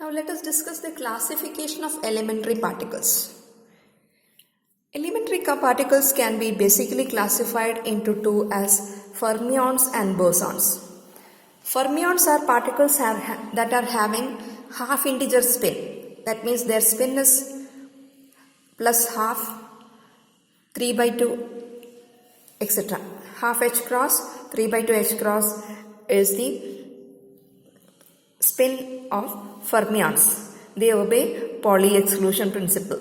Now let us discuss the classification of elementary particles. Elementary particles can be basically classified into two as fermions and bosons. Fermions are particles that are having half integer spin. That means their spin is plus half, 3 by 2, etc. Half h cross, 3 by 2 h cross is the spin of fermions. They obey Pauli exclusion principle.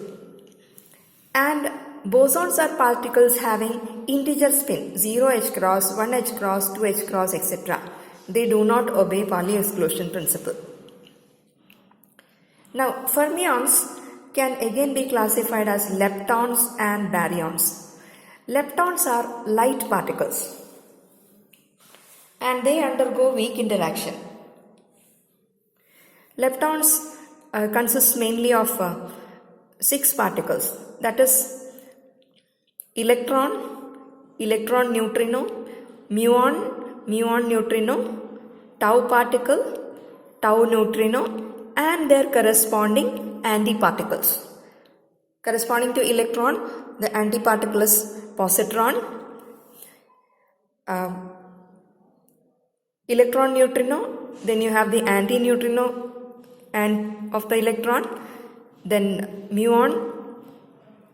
And bosons are particles having integer spin 0 h cross, 1 h cross, 2 h cross, etc. They do not obey Pauli exclusion principle. Now fermions can again be classified as leptons and baryons. Leptons are light particles and they undergo weak interaction. Leptons consist mainly of 6 particles, that is electron, electron neutrino, muon, muon neutrino, tau particle, tau neutrino, and their corresponding antiparticles. Corresponding to electron, the antiparticle is positron. Electron neutrino, then you have the antineutrino and of the electron, then muon.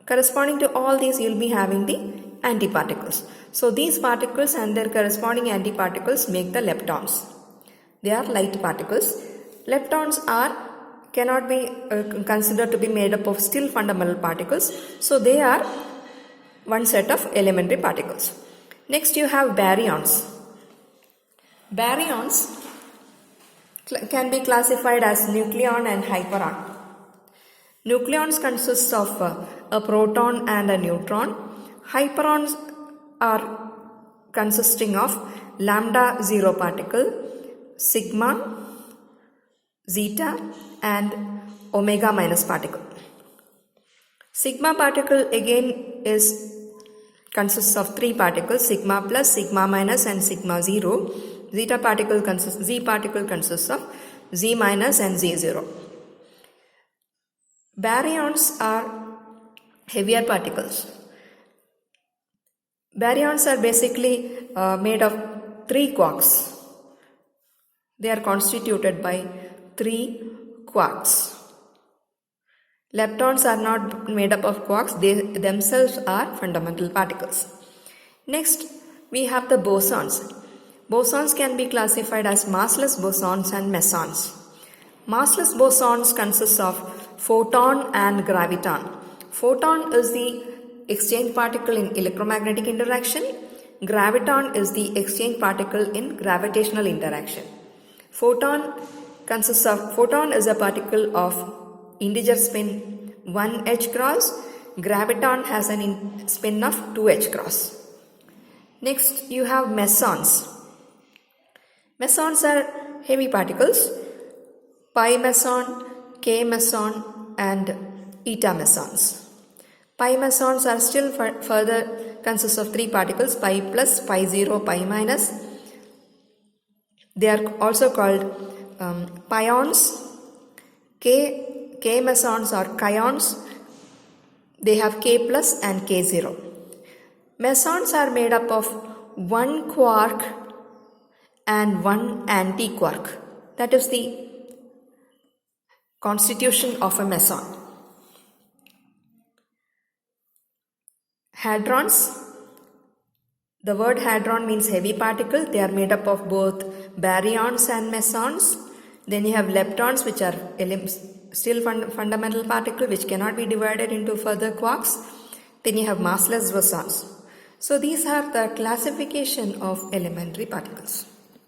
Corresponding to all these, you will be having the antiparticles. So these particles and their corresponding antiparticles make the leptons. They are light particles. Leptons cannot be considered to be made up of still fundamental particles. So they are one set of elementary particles. Next you have baryons. Baryons can be classified as nucleon and hyperon. Nucleons consist of a proton and a neutron. Hyperons are consisting of lambda 0 particle, sigma, zeta and omega minus particle. Sigma particle again consists of 3 particles, sigma plus, sigma minus and sigma 0. Z particle consists of Z minus and Z0. Baryons are heavier particles. Baryons are basically made of 3 quarks. They are constituted by 3 quarks. Leptons are not made up of quarks, they themselves are fundamental particles. Next, we have the bosons. Bosons can be classified as massless bosons and mesons. Massless bosons consist of photon and graviton. Photon is the exchange particle in electromagnetic interaction. Graviton is the exchange particle in gravitational interaction. Photon is a particle of integer spin 1 h cross. Graviton has an spin of 2 h cross. Next you have mesons. Mesons are heavy particles, pi meson, k meson and eta mesons. Pi mesons are still further consist of 3 particles, pi plus, pi 0, pi minus. They are also called pions. K mesons or kaons, they have k plus and k0. Mesons are made up of 1 quark and 1 antiquark. That is the constitution of a meson. Hadrons. The word hadron means heavy particle. They are made up of both baryons and mesons. Then you have leptons, which are still fundamental particle which cannot be divided into further quarks. Then you have massless bosons. So these are the classification of elementary particles.